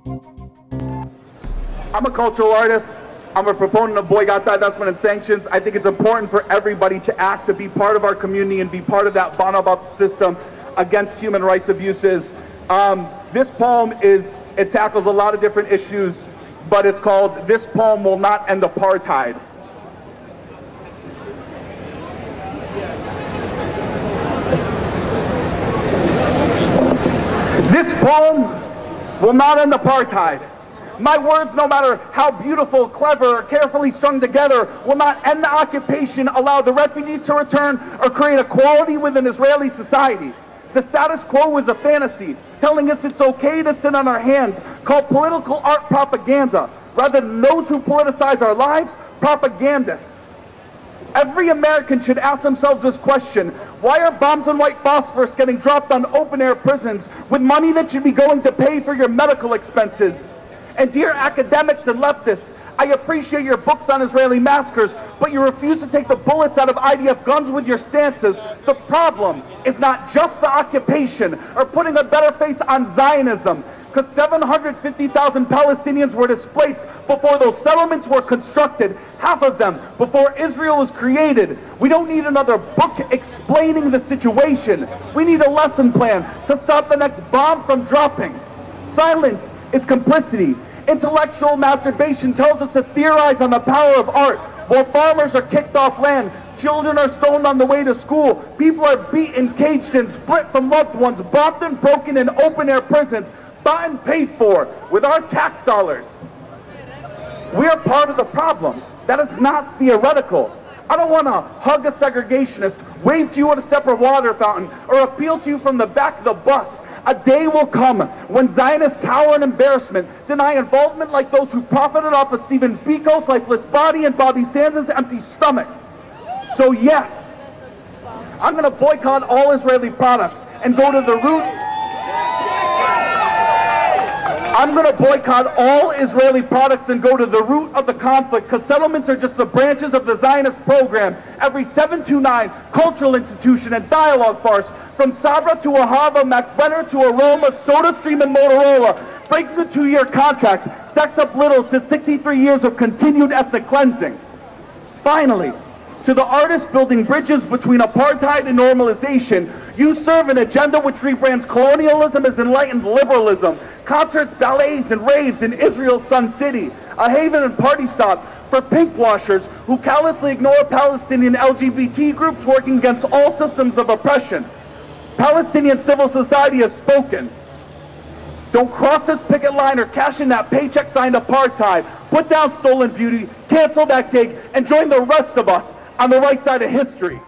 I'm a cultural artist. I'm a proponent of boycott, divestment, and sanctions. I think it's important for everybody to act, to be part of our community and be part of that bottom-up system against human rights abuses. This poem it tackles a lot of different issues, but it's called "This Poem Will Not End Apartheid." This poem will not end apartheid. My words, no matter how beautiful, clever, or carefully strung together, will not end the occupation, allow the refugees to return, or create equality within Israeli society. The status quo is a fantasy, telling us it's okay to sit on our hands, called political art propaganda, rather than those who politicize our lives, propagandists. Every American should ask themselves this question: why are bombs and white phosphorus getting dropped on open-air prisons with money that should be going to pay for your medical expenses? And dear academics and leftists, I appreciate your books on Israeli massacres, but you refuse to take the bullets out of IDF guns with your stances. The problem is not just the occupation or putting a better face on Zionism, because 750,000 Palestinians were displaced before those settlements were constructed, half of them before Israel was created. We don't need another book explaining the situation. We need a lesson plan to stop the next bomb from dropping. Silence is complicity. Intellectual masturbation tells us to theorize on the power of art, while farmers are kicked off land, children are stoned on the way to school, people are beaten, caged, and split from loved ones, bombed and broken in open-air prisons, bought and paid for with our tax dollars. We are part of the problem. That is not theoretical. I don't want to hug a segregationist, wave to you at a separate water fountain, or appeal to you from the back of the bus. A day will come when Zionists cower in embarrassment, deny involvement like those who profited off of Stephen Biko's lifeless body and Bobby Sands' empty stomach. So yes, I'm going to boycott all Israeli products and go to the root. I'm going to boycott all Israeli products and go to the root of the conflict, because settlements are just the branches of the Zionist program. Every 729 cultural institution and dialogue farce, from Sabra to Ahava, Max Brenner to Aroma, SodaStream and Motorola, breaking a 2-year contract stacks up little to 63 years of continued ethnic cleansing. Finally, to the artists building bridges between apartheid and normalization, you serve an agenda which rebrands colonialism as enlightened liberalism. Concerts, ballets, and raves in Israel's Sun City, a haven and party stop for pinkwashers who callously ignore Palestinian LGBT groups working against all systems of oppression. Palestinian civil society has spoken. Don't cross this picket line or cash in that paycheck signed apartheid. Put down stolen beauty, cancel that gig, and join the rest of us on the right side of history.